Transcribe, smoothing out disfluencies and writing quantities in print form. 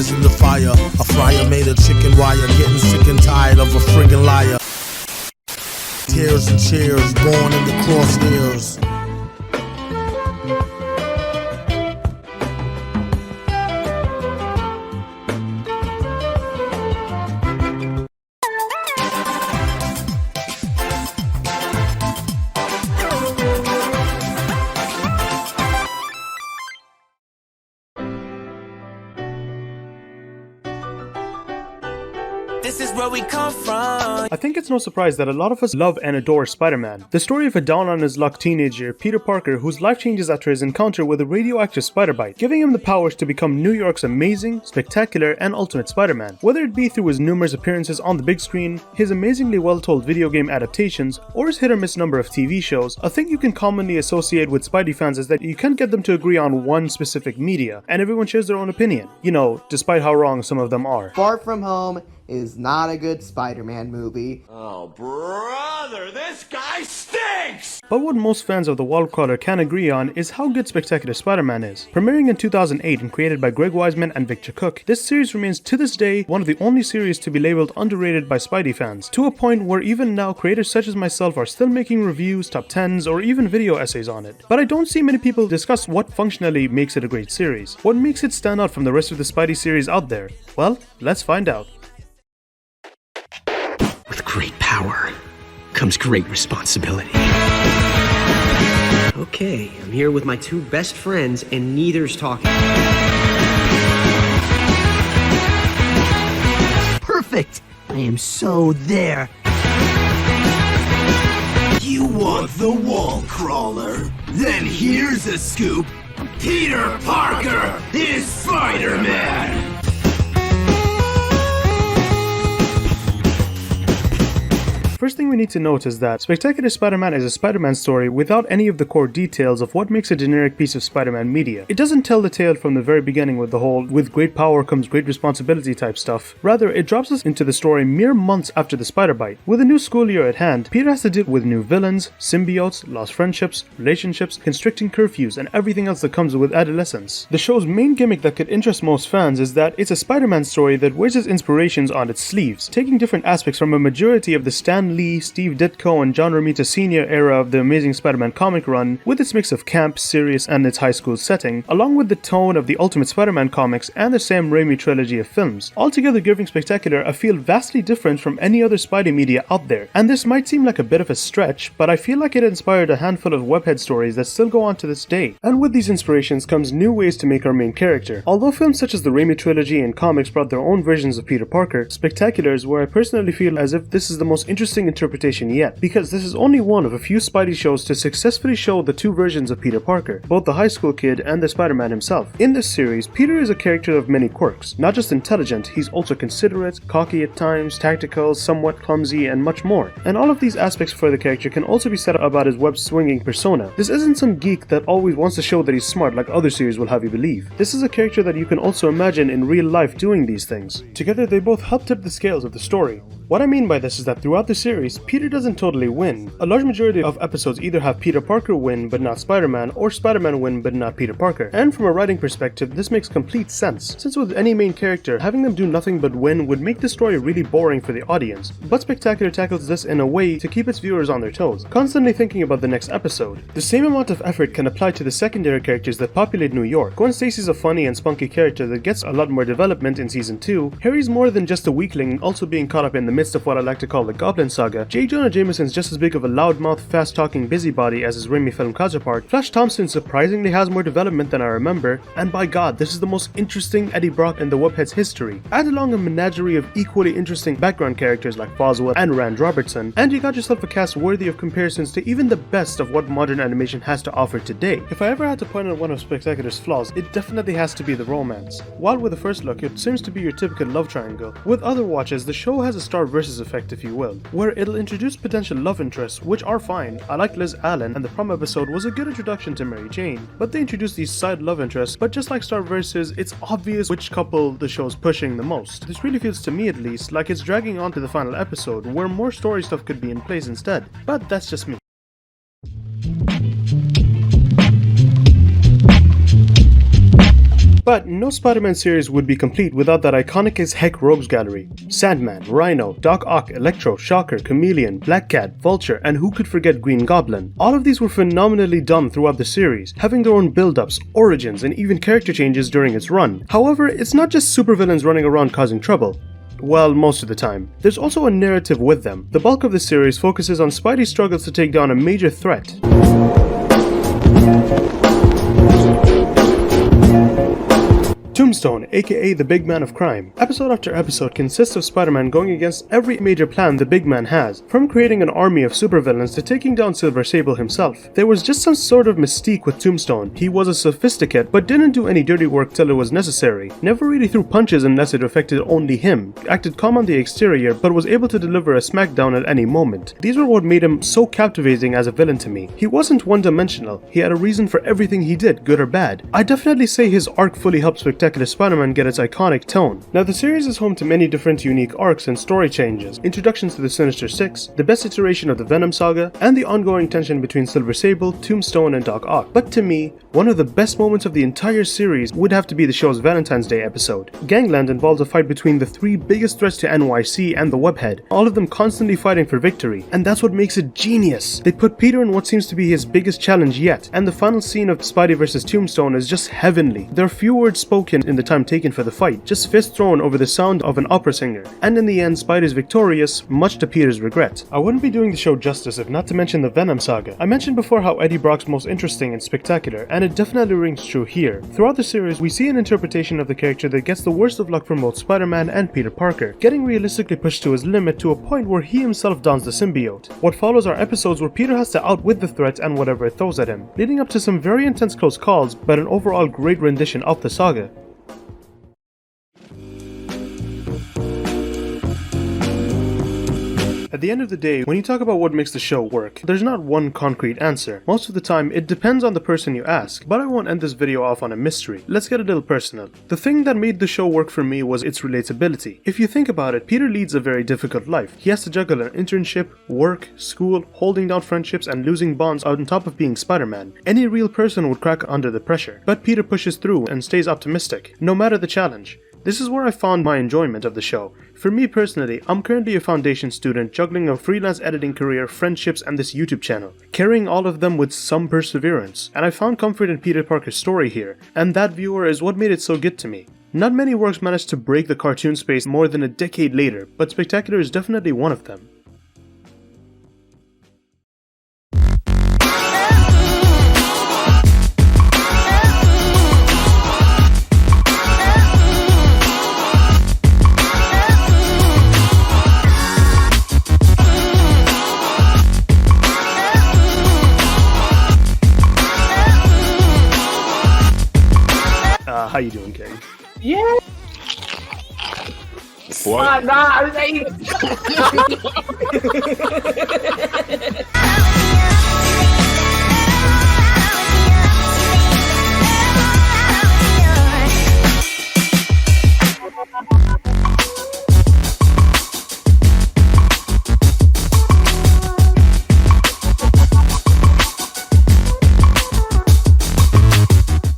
fires in the fire. A fryer made of chicken wire, getting sick and tired of a friggin' liar. Tears and cheers, born in the crosshairs. This is where we come from. I think it's no surprise that a lot of us love and adore Spider-Man. The story of a down-on-his-luck teenager, Peter Parker, whose life changes after his encounter with a radioactive spider bite, giving him the powers to become New York's amazing, spectacular, and ultimate Spider-Man. Whether it be through his numerous appearances on the big screen, his amazingly well-told video game adaptations, or his hit-or-miss number of TV shows, a thing you can commonly associate with Spidey fans is that you can't get them to agree on one specific media, and everyone shares their own opinion. You know, despite how wrong some of them are. Far From Home is not a good Spider-Man movie. Oh, brother, this guy stinks! But what most fans of the Wallcrawler can agree on is how good Spectacular Spider-Man is. Premiering in 2008 and created by Greg Weisman and Victor Cook, this series remains to this day one of the only series to be labeled underrated by Spidey fans, to a point where even now creators such as myself are still making reviews, top 10s, or even video essays on it. But I don't see many people discuss what functionally makes it a great series. What makes it stand out from the rest of the Spidey series out there? Well, let's find out. With great power comes great responsibility. Okay, I'm here with my two best friends and neither's talking. Perfect! I am so there. You want the wall crawler? Then here's a scoop. Peter Parker is Spider-Man! First thing we need to note is that Spectacular Spider-Man is a Spider-Man story without any of the core details of what makes a generic piece of Spider-Man media. It doesn't tell the tale from the very beginning with the whole "with great power comes great responsibility" type stuff. Rather, it drops us into the story mere months after the spider bite. With a new school year at hand, Peter has to deal with new villains, symbiotes, lost friendships, relationships, constricting curfews, and everything else that comes with adolescence. The show's main gimmick that could interest most fans is that it's a Spider-Man story that wears its inspirations on its sleeves, taking different aspects from a majority of the Stan Lee, Steve Ditko, and John Romita Sr. era of the Amazing Spider-Man comic run, with its mix of camp, serious, and its high school setting, along with the tone of the Ultimate Spider-Man comics and the Sam Raimi trilogy of films, altogether giving Spectacular a feel vastly different from any other Spidey media out there. And this might seem like a bit of a stretch, but I feel like it inspired a handful of Webhead stories that still go on to this day. And with these inspirations comes new ways to make our main character. Although films such as the Raimi trilogy and comics brought their own versions of Peter Parker, Spectacular is where I personally feel as if this is the most interesting interpretation yet, because this is only one of a few Spidey shows to successfully show the two versions of Peter Parker, both the high school kid and the Spider-Man himself. In this series, Peter is a character of many quirks. Not just intelligent, he's also considerate, cocky at times, tactical, somewhat clumsy, and much more. And all of these aspects for the character can also be said about his web-swinging persona. This isn't some geek that always wants to show that he's smart like other series will have you believe. This is a character that you can also imagine in real life doing these things. Together, they both help tip the scales of the story. What I mean by this is that throughout the series, Peter doesn't totally win. A large majority of episodes either have Peter Parker win but not Spider-Man, or Spider-Man win but not Peter Parker. And from a writing perspective, this makes complete sense, since with any main character, having them do nothing but win would make the story really boring for the audience. But Spectacular tackles this in a way to keep its viewers on their toes, constantly thinking about the next episode. The same amount of effort can apply to the secondary characters that populate New York. Gwen Stacy's a funny and spunky character that gets a lot more development in season 2. Harry's more than just a weakling, also being caught up in the midst of what I like to call the Goblin Saga. J. Jonah Jameson's just as big of a loudmouth, fast-talking busybody as his Raimi film counterpart. Flash Thompson surprisingly has more development than I remember, and by God, this is the most interesting Eddie Brock in the Webhead's history. Add along a menagerie of equally interesting background characters like Boswell and Rand Robertson, and you got yourself a cast worthy of comparisons to even the best of what modern animation has to offer today. If I ever had to point out one of Spectacular's flaws, it definitely has to be the romance. While with the first look, it seems to be your typical love triangle. With other watches, the show has a star versus effect, if you will, where it'll introduce potential love interests, which are fine. I like Liz Allen, and the prom episode was a good introduction to Mary Jane, but they introduced these side love interests, but just like Star Versus, it's obvious which couple the show's pushing the most. This really feels to me at least like it's dragging on to the final episode, where more story stuff could be in place instead, but that's just me. But no Spider-Man series would be complete without that iconic as heck rogues gallery. Sandman, Rhino, Doc Ock, Electro, Shocker, Chameleon, Black Cat, Vulture, and who could forget Green Goblin. All of these were phenomenally done throughout the series, having their own build-ups, origins, and even character changes during its run. However, it's not just supervillains running around causing trouble. Well, most of the time. There's also a narrative with them. The bulk of the series focuses on Spidey's struggles to take down a major threat. Tombstone, aka the Big Man of Crime. Episode after episode consists of Spider-Man going against every major plan the Big Man has, from creating an army of supervillains to taking down Silver Sable himself. There was just some sort of mystique with Tombstone. He was a sophisticate, but didn't do any dirty work till it was necessary. Never really threw punches unless it affected only him. Acted calm on the exterior, but was able to deliver a smackdown at any moment. These were what made him so captivating as a villain to me. He wasn't one-dimensional. He had a reason for everything he did, good or bad. I definitely say his arc fully helped Spectacular Spider-Man get its iconic tone. Now, the series is home to many different unique arcs and story changes, introductions to the Sinister Six, the best iteration of the Venom saga, and the ongoing tension between Silver Sable, Tombstone, and Doc Ock. But to me, one of the best moments of the entire series would have to be the show's Valentine's Day episode. Gangland involves a fight between the three biggest threats to NYC and the Web-Head, all of them constantly fighting for victory, and that's what makes it genius. They put Peter in what seems to be his biggest challenge yet, and the final scene of Spidey vs. Tombstone is just heavenly. There are few words spoken in the time taken for the fight, just fists thrown over the sound of an opera singer, and in the end Spidey's victorious, much to Peter's regret. I wouldn't be doing the show justice if not to mention the Venom saga. I mentioned before how Eddie Brock's most interesting and spectacular, and it definitely rings true here. Throughout the series, we see an interpretation of the character that gets the worst of luck from both Spider-Man and Peter Parker, getting realistically pushed to his limit to a point where he himself dons the symbiote. What follows are episodes where Peter has to outwit the threat and whatever it throws at him, leading up to some very intense close calls, but an overall great rendition of the saga. At the end of the day, when you talk about what makes the show work, there's not one concrete answer. Most of the time, it depends on the person you ask, but I won't end this video off on a mystery. Let's get a little personal. The thing that made the show work for me was its relatability. If you think about it, Peter leads a very difficult life. He has to juggle an internship, work, school, holding down friendships, and losing bonds on top of being Spider-Man. Any real person would crack under the pressure, but Peter pushes through and stays optimistic, no matter the challenge. This is where I found my enjoyment of the show. For me personally, I'm currently a foundation student juggling a freelance editing career, friendships, and this YouTube channel, carrying all of them with some perseverance, and I found comfort in Peter Parker's story here, and that viewer is what made it so good to me. Not many works managed to break the cartoon space more than a decade later, but Spectacular is definitely one of them. How you doing, King? Yeah. What? Nah,